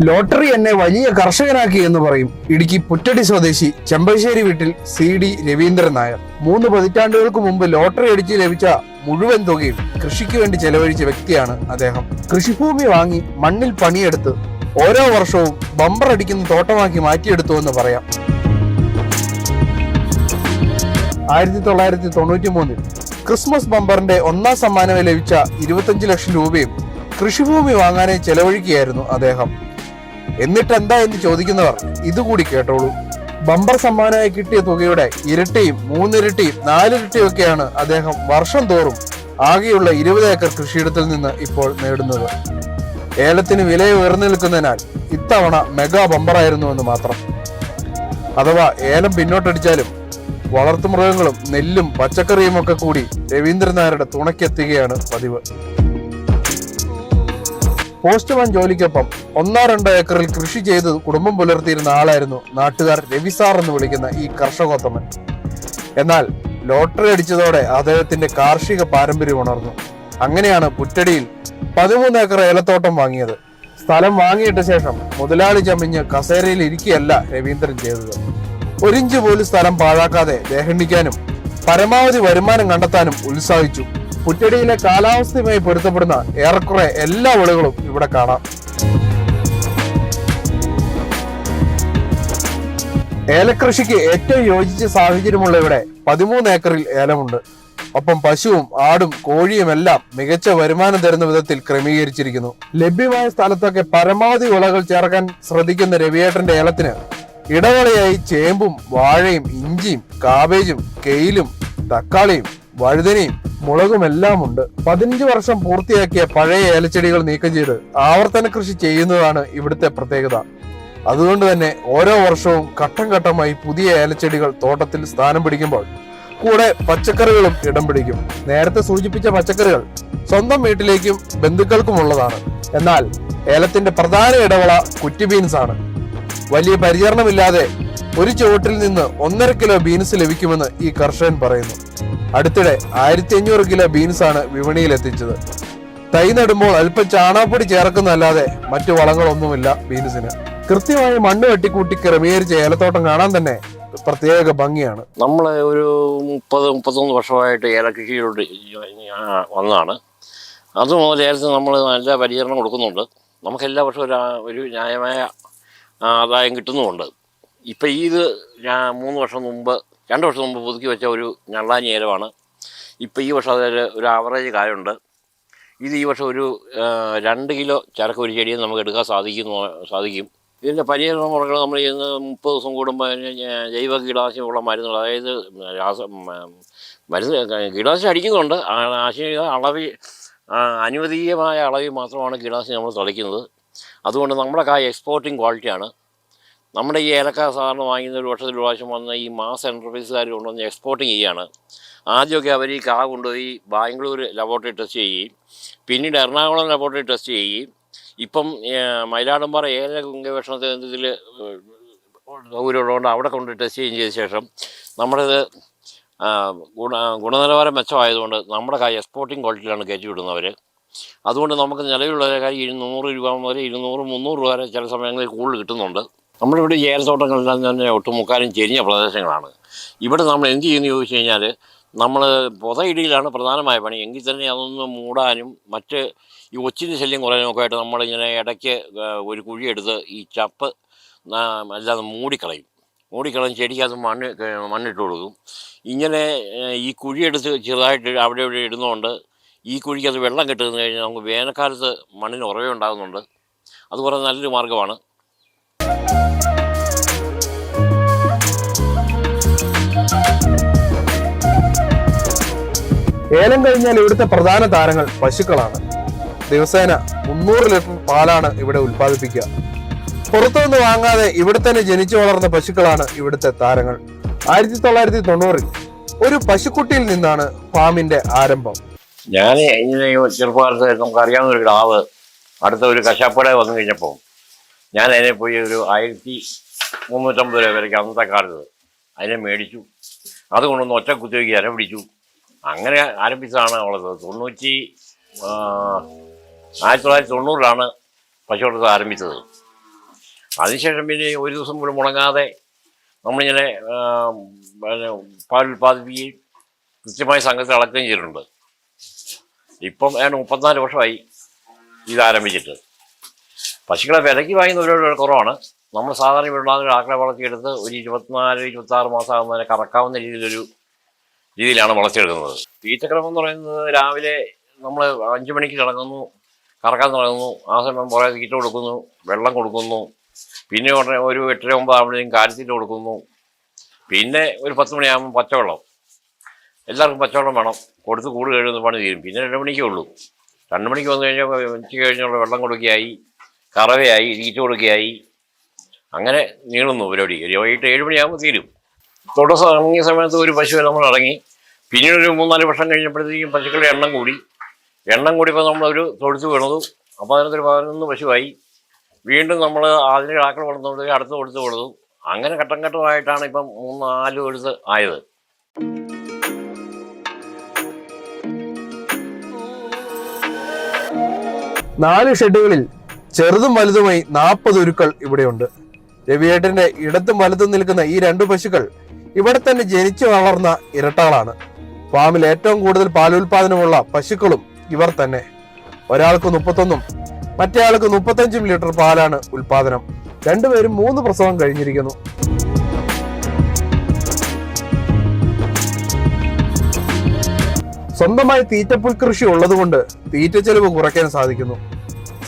Lottery എന്നെ വലിയ കർഷകനാക്കി എന്ന് പറയും ഇടുക്കി പുറ്റടി സ്വദേശി ചെമ്പശ്ശേരി വീട്ടിൽ CD രവീന്ദ്രൻ നായർ. 3 പതിറ്റാണ്ടുകൾക്ക് മുമ്പ് ലോട്ടറി അടിച്ച് ലഭിച്ച മുഴുവൻ തുകയും കൃഷിക്ക് വേണ്ടി ചെലവഴിച്ച വ്യക്തിയാണ് അദ്ദേഹം. കൃഷിഭൂമി വാങ്ങി മണ്ണിൽ പണിയെടുത്ത് ഓരോ വർഷവും ബമ്പർ അടിക്കുന്ന തോട്ടമാക്കി മാറ്റിയെടുത്തു എന്ന് പറയാം. 1993 ക്രിസ്മസ് ബമ്പറിന്റെ 1ാം സമ്മാനമായി ലഭിച്ച 25 ലക്ഷം രൂപയും കൃഷിഭൂമി വാങ്ങാനായി ചെലവഴിക്കുകയായിരുന്നു അദ്ദേഹം. എന്നിട്ട് എന്താ എന്ന് ചോദിക്കുന്നവർ ഇതുകൂടി കേട്ടോളൂ. ബമ്പർ സമ്മാനമായി കിട്ടിയ തുകയുടെ ഇരട്ടിയും 3 ഇരട്ടിയും 4 ഇരട്ടിയും ഒക്കെയാണ് അദ്ദേഹം വർഷം തോറും ആകെയുള്ള 20 ഏക്കർ കൃഷിയിടത്തിൽ നിന്ന് ഇപ്പോൾ നേടുന്നത്. ഏലത്തിന് വില ഉയർന്നു നിൽക്കുന്നതിനാൽ ഇത്തവണ മെഗാ ബമ്പറായിരുന്നു എന്ന് മാത്രം. അഥവാ ഏലം പിന്നോട്ടടിച്ചാലും വളർത്തുമൃഗങ്ങളും നെല്ലും പച്ചക്കറിയും ഒക്കെ കൂടി രവീന്ദ്രൻ നായരുടെ തുണയ്ക്കെത്തുകയാണ് പതിവ്. പോസ്റ്റ്മാൻ ജോലിക്കൊപ്പം 1-2 ഏക്കറിൽ കൃഷി ചെയ്ത് കുടുംബം പുലർത്തിയിരുന്ന ആളായിരുന്നു നാട്ടുകാർ രവിസാർ എന്ന് വിളിക്കുന്ന ഈ കർഷകോത്തമൻ. എന്നാൽ ലോട്ടറി അടിച്ചതോടെ അദ്ദേഹത്തിന്റെ കാർഷിക പാരമ്പര്യം ഉണർന്നു. അങ്ങനെയാണ് പുറ്റടിയിൽ 13 ഏക്കർ ഏലത്തോട്ടം വാങ്ങിയത്. സ്ഥലം വാങ്ങിയിട്ട ശേഷം മുതലാളി ചമഞ്ഞ് കസേരയിൽ ഇരിക്കുകയല്ല രവീന്ദ്രൻ ചെയ്തത്. 1 ഇഞ്ച് പോലും സ്ഥലം പാഴാക്കാതെ ദേഹണ്ണിക്കാനും പരമാവധി വരുമാനം കണ്ടെത്താനും ഉത്സാഹിച്ചു. പുറ്റടിയിലെ കാലാവസ്ഥയുമായി പൊരുത്തപ്പെടുന്ന ഏറെക്കുറെ എല്ലാ വിളകളും ഇവിടെ കാണാം. ഏലകൃഷിക്ക് ഏറ്റവും യോജിച്ച സാഹചര്യമുള്ള ഇവിടെ 13 ഏക്കറിൽ ഏലമുണ്ട്. ഒപ്പം പശുവും ആടും കോഴിയും എല്ലാം മികച്ച വരുമാനം തരുന്ന വിധത്തിൽ ക്രമീകരിച്ചിരിക്കുന്നു. ലഭ്യമായ സ്ഥലത്തൊക്കെ പരമാവധി വിളകൾ ചേർക്കാൻ ശ്രദ്ധിക്കുന്ന രവിയേട്ടന്റെ ഏലത്തിന് ഇടവേളയായി ചേമ്പും വാഴയും ഇഞ്ചിയും കാബേജും കെയിലും തക്കാളിയും വഴുതനയും മുളകും എല്ലാം ഉണ്ട്. 15 വർഷം പൂർത്തിയാക്കിയ പഴയ ഏലച്ചെടികൾ നീക്കം ചെയ്ത് ആവർത്തന കൃഷി ചെയ്യുന്നതാണ് ഇവിടുത്തെ പ്രത്യേകത. അതുകൊണ്ട് തന്നെ ഓരോ വർഷവും ഘട്ടം ഘട്ടമായി പുതിയ ഏലച്ചെടികൾ തോട്ടത്തിൽ സ്ഥാനം പിടിക്കുമ്പോൾ കൂടെ പച്ചക്കറികളും ഇടം പിടിക്കും. നേരത്തെ സൂചിപ്പിച്ച പച്ചക്കറികൾ സ്വന്തം വീട്ടിലേക്കും ബന്ധുക്കൾക്കും ഉള്ളതാണ്. എന്നാൽ ഏലത്തിന്റെ പ്രധാന ഇടവിള കുറ്റി ബീൻസ് ആണ്. വലിയ പരിചരണമില്ലാതെ ഒരു ചുവട്ടിൽ നിന്ന് 1.5 കിലോ ബീൻസ് ലഭിക്കുമെന്ന് ഈ കർഷകൻ പറയുന്നു. അടുത്തിടെ 1500 കിലോ ബീൻസ് ആണ് വിപണിയിൽ എത്തിച്ചത്. തൈ നടുമ്പോൾ അല്പം ചാണകപ്പൊടി ചേർക്കുന്നതല്ലാതെ മറ്റു വളങ്ങളൊന്നുമില്ല ബീൻസിന്. കൃത്യമായി മണ്ണ് വെട്ടിക്കൂട്ടി ക്രമീകരിച്ച ഏലത്തോട്ടം കാണാൻ തന്നെ പ്രത്യേക ഭംഗിയാണ്. നമ്മൾ ഒരു 30-31 വർഷമായിട്ട് ഏലകൃഷിയിലോട്ട് വന്നതാണ്. അതുമുതൽ ഏലത്തിന് നമ്മൾ നല്ല പരിചരണം കൊടുക്കുന്നുണ്ട്. നമുക്ക് എല്ലാ വർഷവും ഒരു ന്യായമായ ആദായം കിട്ടുന്നുമുണ്ട്. ഇപ്പം ഇത് 2 വർഷം മുമ്പ് പുതുക്കി വെച്ച ഒരു ഞള്ളാഞ്ഞി ഏലമാണ്. ഇപ്പോൾ ഈ വർഷം അതിൽ ഒരു ആവറേജ് കായുണ്ട്. ഇത് ഈ വർഷം ഒരു 2 കിലോ ചരക്ക് ഒരു ചെടിയിൽ നമുക്ക് എടുക്കാൻ സാധിക്കും. ഇതിൻ്റെ പരിചരണ മുറകൾ നമ്മൾ ചെയ്യുന്ന 30 ദിവസം കൂടുമ്പോൾ ജൈവ കീടനാശിനിയുള്ള മരുന്നുകൾ, അതായത് കീടനാശിനി അടിക്കുന്നുണ്ട്. അളവിൽ അനുവദീയമായ അളവിൽ മാത്രമാണ് കീടനാശിനി നമ്മൾ തളിക്കുന്നത്. അതുകൊണ്ട് നമ്മുടെ കായ എക്സ്പോർട്ടിങ് ക്വാളിറ്റിയാണ്. നമ്മുടെ ഈ ഏലക്ക സാധാരണ വാങ്ങുന്ന ഒരു വർഷത്തിൽ പ്രാവശ്യം വന്ന ഈ മാസ് എൻ്റർപ്രൈസുകാർ കൊണ്ടുവന്ന് എക്സ്പോർട്ടിങ് ചെയ്യാണ്. ആദ്യമൊക്കെ അവർ ഈ കാ കൊണ്ടുപോയി ബാംഗ്ലൂർ ലബോറട്ടറി ടെസ്റ്റ് ചെയ്യുകയും പിന്നീട് എറണാകുളം ലബോറട്ടറി ടെസ്റ്റ് ചെയ്യുകയും ഇപ്പം മയിലാടുംപാറ ഏല ഗവേഷണ കേന്ദ്രത്തിൽ സൗകര്യമുള്ളതുകൊണ്ട് അവിടെ കൊണ്ട് ടെസ്റ്റ് ചെയ്യുകയും ചെയ്ത ശേഷം നമ്മുടേത് ഗുണനിലവാരം മെച്ചമായതുകൊണ്ട് നമ്മുടെ കായ എക്സ്പോർട്ടിങ് ക്വാളിറ്റിയിലാണ് കയറ്റി വിടുന്നവർ. അതുകൊണ്ട് നമുക്ക് നിലവിലുള്ള കാര്യം 200 രൂപ മുതൽ 200-300 രൂപ വരെ ചില സമയങ്ങളിൽ കൂടുതൽ കിട്ടുന്നുണ്ട്. നമ്മളിവിടെ ഏലത്തോട്ടങ്ങളെല്ലാം തന്നെ ഒട്ടുമുക്കാലും ചെരിഞ്ഞ പ്രദേശങ്ങളാണ്. ഇവിടെ നമ്മൾ എന്ത് ചെയ്യുന്നു ചോദിച്ചു കഴിഞ്ഞാൽ നമ്മൾ പൊതയിടിയിലാണ് പ്രധാനമായ പണി. എങ്കിൽ തന്നെ അതൊന്ന് മൂടാനും മറ്റ് ഈ ഒച്ചിൻ്റെ ശല്യം കുറയാനൊക്കെ ആയിട്ട് നമ്മളിങ്ങനെ ഇടയ്ക്ക് ഒരു കുഴിയെടുത്ത് ഈ ചപ്പ് അല്ലാതെ മൂടിക്കളയും ചെടിക്കകത്ത് മണ്ണിട്ട് കൊടുക്കും. ഇങ്ങനെ ഈ കുഴിയെടുത്ത് ചെറുതായിട്ട് അവിടെ ഇവിടെ ഇടുന്നതുകൊണ്ട് ഈ കുഴിക്കകത്ത് വെള്ളം കെട്ടുന്നു കഴിഞ്ഞാൽ നമുക്ക് വേനൽക്കാലത്ത് മണ്ണിന് ഉറവുണ്ടാകുന്നുണ്ട്. അതുപോലെ നല്ലൊരു മാർഗ്ഗമാണ്. ഏലം കഴിഞ്ഞാൽ ഇവിടുത്തെ പ്രധാന താരങ്ങൾ പശുക്കളാണ്. ദിവസേന 300 ലിറ്റർ പാലാണ് ഇവിടെ ഉൽപ്പാദിപ്പിക്കുക. പുറത്തുനിന്ന് വാങ്ങാതെ ഇവിടെ തന്നെ ജനിച്ചു വളർന്ന പശുക്കളാണ് ഇവിടുത്തെ താരങ്ങൾ. 1990 ഒരു പശുക്കുട്ടിയിൽ നിന്നാണ് ഫാമിന്റെ ആരംഭം. ഞാൻ ഇങ്ങനെ ചെറുപ്പകാലത്ത് നമുക്കറിയാവുന്ന ഒരു കിടാവ് അടുത്ത ഒരു കശാപ്പട വന്നു കഴിഞ്ഞപ്പോൾ ഞാൻ അതിനെ പോയി ഒരു 1350 രൂപ വരെയ്ക്ക് അന്നത്തെ കാലത്ത് അതിനെ മേടിച്ചു. അതുകൊണ്ടൊന്ന് ഒറ്റ കുത്തിവയ്ക്ക് ഇര പിടിച്ചു. അങ്ങനെ ആരംഭിച്ചതാണ് അവളത്. 1990 പശു വളർത്തൽ ആരംഭിച്ചത്. അതിനുശേഷം പിന്നെ ഒരു ദിവസം പോലും മുടങ്ങാതെ നമ്മളിങ്ങനെ പിന്നെ പാൽ ഉൽപ്പാദിപ്പിക്കുകയും കൃത്യമായ സംഘത്തിൽ അളക്കുകയും ചെയ്തിട്ടുണ്ട്. ഇപ്പം 34 വർഷമായി ഇത് ആരംഭിച്ചിട്ട്. പശുക്കളെ വിലയ്ക്ക് വാങ്ങുന്നവരോട് കുറവാണ്. നമ്മൾ സാധാരണ ഇവിടെ ആക്കളെ വളർത്തിയെടുത്ത് ഒരു 24-26 മാസം ആകുന്നതിനെ കറക്കാവുന്ന രീതിയിലാണ് വളർത്തിയെടുക്കുന്നത്. തീറ്റക്രമം എന്ന് പറയുന്നത് രാവിലെ നമ്മൾ 5 മണിക്ക് കിടക്കുന്നു, കറക്കാൻ തുടങ്ങുന്നു. ആ സമയം കുറേ തീറ്റ കൊടുക്കുന്നു, വെള്ളം കൊടുക്കുന്നു. പിന്നെ ഉടനെ ഒരു 8-9 ആകുമ്പോഴേക്കും കാലിത്തീറ്റ കൊടുക്കുന്നു. പിന്നെ ഒരു 10 മണിയാകുമ്പോൾ പച്ചവെള്ളം, എല്ലാവർക്കും പച്ചവെള്ളം വേണം. കൊടുത്ത് കൂട് കഴിയുന്ന പണി തീരും. പിന്നെ 2 മണിക്കേ ഉള്ളൂ. 2 മണിക്ക് വന്നു കഴിഞ്ഞാൽ ഉച്ച കഴിഞ്ഞുള്ള വെള്ളം കൊടുക്കുകയായി, കറവയായി, തീറ്റ കൊടുക്കുകയായി. അങ്ങനെ നീളുന്നു പരിപാടി. വൈകിട്ട് 7 മണിയാകുമ്പോൾ തീരും. തുടക്കം ഇറങ്ങിയ സമയത്ത് ഒരു പശുവിനെ നമ്മൾ ഇറങ്ങി. പിന്നീട് ഒരു 3-4 വർഷം കഴിഞ്ഞപ്പോഴത്തേക്കും പശുക്കളുടെ എണ്ണം കൂടിയപ്പോൾ നമ്മളൊരു തൊഴുത്ത് വീണതു. അപ്പോൾ അതിനകത്തൊരു 11 പശുവായി. വീണ്ടും നമ്മൾ അതിന് ആക്കൾ വളർന്നുകൊണ്ട് അടുത്ത് കൊടുത്തു. അങ്ങനെ ഘട്ടം ഘട്ടമായിട്ടാണ് ഇപ്പം 3-4 തൊഴുത്ത് ആയത്. നാല് ഷെഡുകളിൽ ചെറുതും വലുതുമായി 40 ഉരുക്കൾ ഇവിടെയുണ്ട്. രവിയേട്ടന്റെ ഇടത്തും വലത്തും നിൽക്കുന്ന ഈ 2 പശുക്കൾ ഇവിടെ തന്നെ ജനിച്ചു വളർന്ന ഇരട്ടകളാണ്. ഫാമിൽ ഏറ്റവും കൂടുതൽ പാലുൽപാദനമുള്ള പശുക്കളും ഇവർ തന്നെ. ഒരാൾക്ക് 31 മറ്റേ ആൾക്ക് 35 ലിറ്റർ പാലാണ് ഉൽപാദനം. രണ്ടുപേരും 3 പ്രസവം കഴിഞ്ഞിരിക്കുന്നു. സ്വന്തമായി തീറ്റപ്പുൽ കൃഷി ഉള്ളതുകൊണ്ട് തീറ്റ ചെലവ് കുറയ്ക്കാൻ സാധിക്കുന്നു.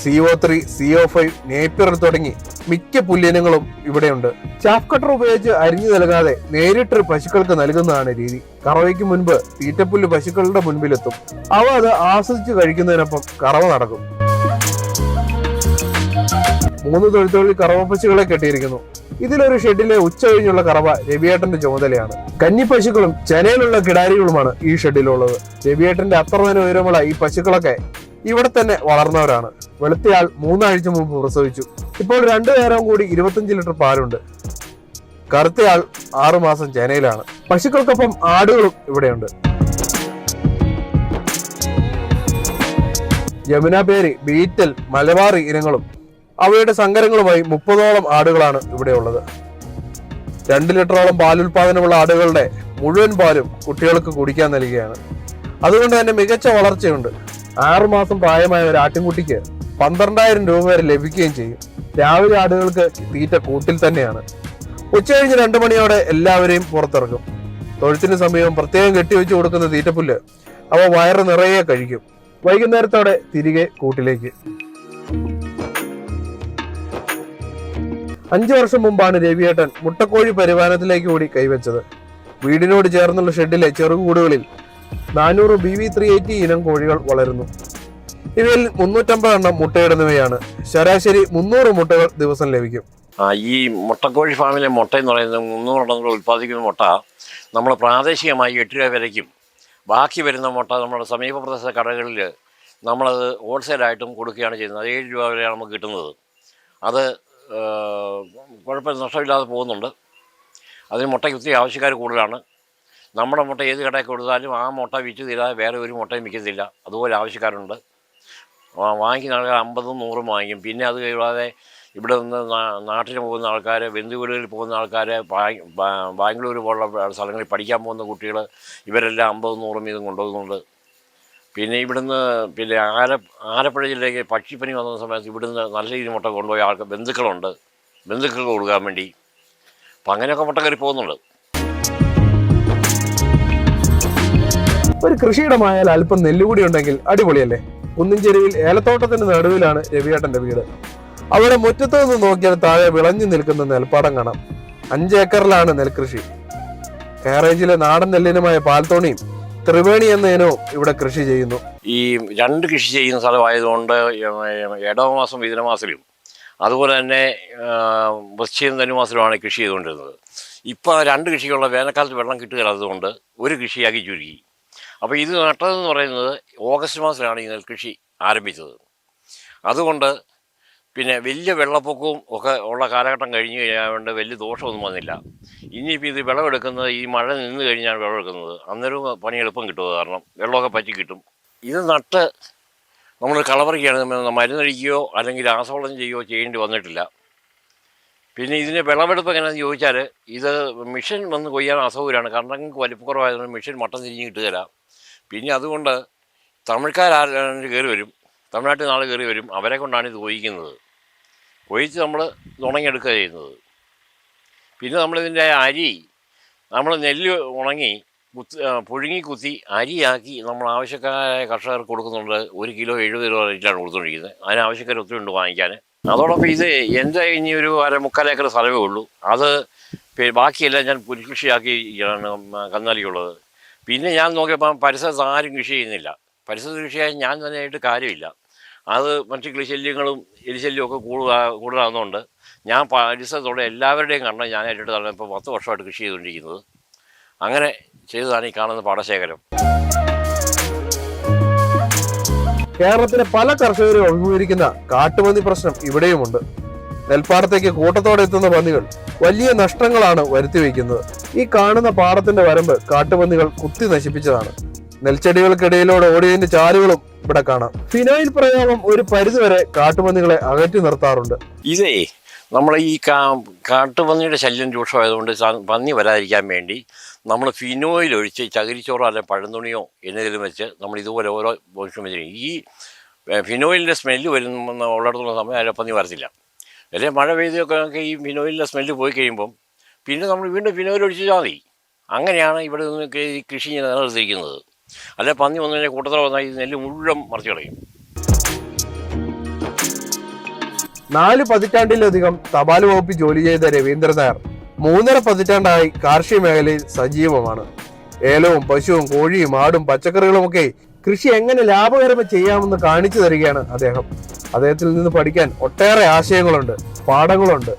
CO3, CO5, നേപ്പിയർ തുടങ്ങി മിക്ക പുല്ലിനങ്ങളും ഇവിടെയുണ്ട്. ചാഫ് കട്ടർ ഉപയോഗിച്ച് അരിഞ്ഞു നൽകാതെ നേരിട്ട് പശുക്കൾക്ക് നൽകുന്നതാണ് രീതി. കറവയ്ക്ക് മുൻപ് തീറ്റപ്പുല്ല് പശുക്കളുടെ മുൻപിലെത്തും. അവ അത് ആസ്വദിച്ച് കഴിക്കുന്നതിനൊപ്പം കറവ നടക്കും. 3 തൊഴുത്തുകളിൽ കറവ പശുക്കളെ കെട്ടിയിരിക്കുന്നു. ഇതിലൊരു ഷെഡിലെ ഉച്ച കഴിഞ്ഞുള്ള കറവ രവിയേട്ടന്റെ ചുമതലയാണ്. കന്നി പശുക്കളും ചെനയിലുള്ള കിടാരികളുമാണ് ഈ ഷെഡിലുള്ളത്. രവിയേട്ടന്റെ അത്ര തന്നെ ഉയരമുള്ള ഈ പശുക്കളൊക്കെ ഇവിടെ തന്നെ വളർന്നവരാണ്. വെളുത്തയാൾ 3 ആഴ്ച മുമ്പ് പ്രസവിച്ചു. ഇപ്പോൾ 2 നേരവും കൂടി 25 ലിറ്റർ പാലുണ്ട്. കറുത്തയാൾ 6 മാസം ചെനയിലാണ്. പശുക്കൾക്കൊപ്പം ആടുകളും ഇവിടെയുണ്ട്. യമുനാപേരി, ബീറ്റൽ, മലബാറി ഇനങ്ങളും അവയുടെ സങ്കരങ്ങളുമായി 30ഓളം ആടുകളാണ് ഇവിടെയുള്ളത്. 2 ലിറ്ററോളം പാലുൽപാദനമുള്ള ആടുകളുടെ മുഴുവൻ പാലും കുട്ടികൾക്ക് കുടിക്കാൻ നൽകുകയാണ്. അതുകൊണ്ട് തന്നെ മികച്ച വളർച്ചയുണ്ട്. 6 മാസം പ്രായമായ ഒരു ആട്ടിൻകുട്ടിക്ക് 12,000 രൂപ വരെ ലഭിക്കുകയും ചെയ്യും. രാവിലെ ആടുകൾക്ക് തീറ്റ കൂട്ടിൽ തന്നെയാണ്. ഉച്ചകഴിഞ്ഞ് 2 മണിയോടെ എല്ലാവരെയും പുറത്തിറക്കും. തൊഴുത്തിന് സമീപം പ്രത്യേകം കെട്ടിവെച്ച് കൊടുക്കുന്ന തീറ്റപ്പുല്ല് അവ വയറ് നിറയെ കഴിക്കും. വൈകുന്നേരത്തോടെ തിരികെ കൂട്ടിലേക്ക്. 5 വർഷം മുമ്പാണ് രവിയേട്ടൻ മുട്ടക്കോഴി പരിപാലനത്തിലേക്ക് കൂടി കൈവച്ചത്. വീടിനോട് ചേർന്നുള്ള ഷെഡിലെ ചെറുകൂടുകളിൽ 400 BV380 ഇനം കോഴികൾ വളരുന്നു. ഇവയിൽ 350 എണ്ണം മുട്ടയിടുന്നവയാണ്. ശരാശരി 300 മുട്ടകൾ ദിവസം ലഭിക്കും. ഈ മുട്ടക്കോഴി ഫാമിലെ മുട്ട എന്ന് പറയുന്നത് 300 എണ്ണം ഉൽപ്പാദിക്കുന്ന മുട്ട നമ്മൾ പ്രാദേശികമായി 8 രൂപ വിലയ്ക്കും, ബാക്കി വരുന്ന മുട്ട നമ്മുടെ സമീപ പ്രദേശ കടകളിൽ നമ്മളത് ഹോൾസെയിലായിട്ടും കൊടുക്കുകയാണ് ചെയ്യുന്നത്. അത് 7 രൂപ വരെയാണ് നമുക്ക് കിട്ടുന്നത്. അത് കുഴപ്പമില്ല, നഷ്ടമില്ലാതെ പോകുന്നുണ്ട്. അതിന് മുട്ടയ്ക്ക് ഒത്തിരി ആവശ്യക്കാർ കൂടുതലാണ്. നമ്മുടെ മുട്ട ഏത് കടയിൽ കൊടുത്താലും ആ മുട്ട വിറ്റ് തീരാതെ വേറെ ഒരു മുട്ടയും വിൽക്കത്തില്ല. അതുപോലെ ആവശ്യക്കാരുണ്ട്. വാങ്ങിക്കുന്ന ആൾക്കാർ 50-100 വാങ്ങിക്കും. പിന്നെ അത് കൂടാതെ ഇവിടെ നിന്ന് നാട്ടിൽ പോകുന്ന ആൾക്കാർ, ബന്ധുവീടുകളിൽ പോകുന്ന ആൾക്കാർ, ബാംഗ്ലൂർ പോലുള്ള സ്ഥലങ്ങളിൽ പഠിക്കാൻ പോകുന്ന കുട്ടികൾ, ഇവരെല്ലാം 50-100 വീതം കൊണ്ടുപോകുന്നുണ്ട്. പിന്നെ ഇവിടുന്ന് ആലപ്പുഴ ജില്ലയിലേക്ക് പക്ഷിപ്പനി വന്ന സമയത്ത് ഇവിടുന്ന് നല്ല രീതിയിൽ മുട്ട കൊണ്ടുപോയ ആൾക്ക് ബന്ധുക്കൾക്ക് കൊടുക്കാൻ വേണ്ടി. അപ്പം അങ്ങനെയൊക്കെ മുട്ട കയറി പോകുന്നുണ്ട്. ഒരു കൃഷിയിടമായാൽ അല്പം നെല്ലുകൂടി ഉണ്ടെങ്കിൽ അടിപൊളിയല്ലേ. കുന്നിൻചെരുവിൽ ഏലത്തോട്ടത്തിന്റെ നടുവിലാണ് രവിയേട്ടന്റെ വീട്. അവിടെ മുറ്റത്ത് നിന്ന് നോക്കിയാൽ താഴെ വിളഞ്ഞു നിൽക്കുന്ന നെൽപ്പാടം കാണാം. 5 ഏക്കറിലാണ് നെൽകൃഷി. കാരേജിലെ നാടൻ നെല്ലിനുമായ പാൽത്തോണിയും ത്രിവേണി എന്ന ഇനവും ഇവിടെ കൃഷി ചെയ്യുന്നു. ഈ 2 കൃഷി ചെയ്യുന്ന സ്ഥലമായതുകൊണ്ട് ഇടവമാസം മിഥുനമാസത്തിലും അതുപോലെ തന്നെ വൃശ്ചികം ധനുമാസത്തിലുമാണ് കൃഷി ചെയ്തുകൊണ്ടിരുന്നത്. ഇപ്പോൾ 2 കൃഷിയുള്ള വേനൽക്കാലത്ത് വെള്ളം കിട്ടുകയില്ലാത്തതുകൊണ്ട് ഒരു കൃഷിയാക്കി ചുരുക്കി. അപ്പോൾ ഇത് നട്ടതെന്ന് പറയുന്നത് ഓഗസ്റ്റ് മാസത്തിലാണ് ഈ നെൽകൃഷി ആരംഭിച്ചത്. അതുകൊണ്ട് പിന്നെ വലിയ വെള്ളപ്പൊക്കവും ഒക്കെ ഉള്ള കാലഘട്ടം കഴിഞ്ഞ് കഴിഞ്ഞാൽ വലിയ ദോഷമൊന്നും വന്നില്ല. ഇനിയിപ്പോൾ ഇത് വിളവെടുക്കുന്നത് ഈ മഴ നിന്ന് കഴിഞ്ഞാൽ വിളവെടുക്കുന്നത്, അന്നേരം പണി എളുപ്പം കിട്ടും. കാരണം വെള്ളമൊക്കെ പറ്റി കിട്ടും. ഇത് നട്ട് നമ്മൾ കളപറിക്കുകയാണ്, മരുന്നടിക്കുകയോ അല്ലെങ്കിൽ രാസവളം ചെയ്യുകയോ ചെയ്യേണ്ടി വന്നിട്ടില്ല. പിന്നെ ഇതിൻ്റെ വിളവെടുപ്പ് എങ്ങനെയാണെന്ന് ചോദിച്ചാൽ ഇത് മിഷൻ വന്ന് കൊയ്യാൻ അസൗകര്യമാണ്. കണ്ടങ്ങൾക്ക് വലിപ്പക്കുറവായതുകൊണ്ട് മിഷൻ മട്ടം തിരിഞ്ഞ് കിട്ടുകയില്ല. പിന്നെ അതുകൊണ്ട് തമിഴ്ക്കാരും കയറി വരും, തമിഴ്നാട്ടിൽ നാൾ കയറി വരും, അവരെ കൊണ്ടാണ് ഇത് കൊയ്ക്കുന്നത്. കൊയ്ച്ച് നമ്മൾ ഉണങ്ങിയെടുക്കുക ചെയ്യുന്നത്. പിന്നെ നമ്മളിതിൻ്റെ അരി നമ്മൾ നെല്ല് ഉണങ്ങി പുഴുങ്ങി കുത്തി അരിയാക്കി നമ്മൾ ആവശ്യക്കാരായ കർഷകർക്ക് കൊടുക്കുന്നുണ്ട്. 1 കിലോ 70 രൂപ റേറ്റിലാണ് കൊടുത്തുകൊണ്ടിരിക്കുന്നത്. അതിന് ആവശ്യക്കാർ ഒത്തിരി ഉണ്ട് വാങ്ങിക്കാൻ. അതോടൊപ്പം ഇത് എൻ്റെ ഇനി ഒരു 3/4 ഏക്കർ സ്ഥലമേ ഉള്ളൂ. അത് ബാക്കിയെല്ലാം ഞാൻ പുൽകൃഷിയാക്കി കന്നാലിക്കുള്ളത്. പിന്നെ ഞാൻ നോക്കിയപ്പോൾ പരിസരത്ത് ആരും കൃഷി ചെയ്യുന്നില്ല. പരിസരത്ത് കൃഷിയായി ഞാൻ തന്നെയായിട്ട് കാര്യമില്ല. അത് മറ്റു കിളിശല്യങ്ങളും എലിശല്യവും ഒക്കെ കൂടുതലാകുന്നതുകൊണ്ട് ഞാൻ പരിസരത്തോടെ എല്ലാവരുടെയും കണ്ട ഞാനായിട്ട് തന്നെ ഇപ്പോൾ 10 വർഷമായിട്ട് കൃഷി ചെയ്തുകൊണ്ടിരിക്കുന്നത്. അങ്ങനെ ചെയ്തതാണ് ഈ കാണുന്ന പാടശേഖരം. കേരളത്തിലെ പല കർഷകരും അഭിമുഖീകരിക്കുന്ന കാട്ടുപന്നി പ്രശ്നം ഇവിടെയുമുണ്ട്. നെൽപ്പാടത്തേക്ക് കൂട്ടത്തോടെ എത്തുന്ന പന്നികൾ വലിയ നഷ്ടങ്ങളാണ് വരുത്തിവെക്കുന്നത്. ഈ കാണുന്ന പാടത്തിന്റെ വരമ്പ് കാട്ടുപന്നികൾ കുത്തി നശിപ്പിച്ചതാണ്. നെൽച്ചെടികൾക്കിടയിലൂടെ ഓടിയതിന്റെ ചാലുകളും ഇവിടെ കാണാം. ഫിനോയിൽ പ്രയോഗം ഒരു പരിധിവരെ കാട്ടുപന്നികളെ അകറ്റി നിർത്താറുണ്ട്. ഇതേ നമ്മൾ ഈ കാട്ടുപന്നിയുടെ ശല്യം രൂക്ഷമായതുകൊണ്ട് പന്നി വരാതിരിക്കാൻ വേണ്ടി നമ്മൾ ഫിനോയിൽ ഒഴിച്ച് ചകിരിച്ചോറോ അല്ലെങ്കിൽ പഴന്തുണിയോ എന്നതിലും വെച്ച് നമ്മൾ ഇതുപോലെ ഓരോ ഭവിഷ്യം വെച്ചിരിക്കും. ഈ ഫിനോയിലിൻ്റെ സ്മെല്ല് വരുന്ന ഉള്ളിടത്തുള്ള സമയം അതിലെ പന്നി വരത്തില്ല. അല്ലെങ്കിൽ മഴ പെയ്തൊക്കെ ഈ ഫിനോയിലിൻ്റെ സ്മെല്ല് പോയി കഴിയുമ്പം പിന്നെ നമ്മൾ വീണ്ടും ഫിനോയിൽ ഒഴിച്ചാൽ മതി. അങ്ങനെയാണ് ഇവിടെ നിന്ന് ഈ കൃഷി നിലനിർത്തിയിരിക്കുന്നത്. അല്ലെ പന്നി വന്നതിൻ്റെ കൂട്ടത്തിൽ വന്നാൽ ഈ നെല്ല് മുഴുവൻ മറിച്ച് കളയും. 4 പതിറ്റാണ്ടിലധികം തപാൽ വകുപ്പിൽ ജോലി ചെയ്ത രവീന്ദ്രൻ നായർ 3.5 പതിറ്റാണ്ടായി കാർഷിക മേഖലയിൽ സജീവമാണ്. ഏലവും പശുവും കോഴിയും ആടും പച്ചക്കറികളുമൊക്കെ കൃഷി എങ്ങനെ ലാഭകരമായി ചെയ്യാമെന്ന് കാണിച്ചു തരികയാണ് അദ്ദേഹം. അദ്ദേഹത്തിൽ നിന്ന് പഠിക്കാൻ ഒട്ടേറെ ആശയങ്ങളുണ്ട്, പാഠങ്ങളുണ്ട്.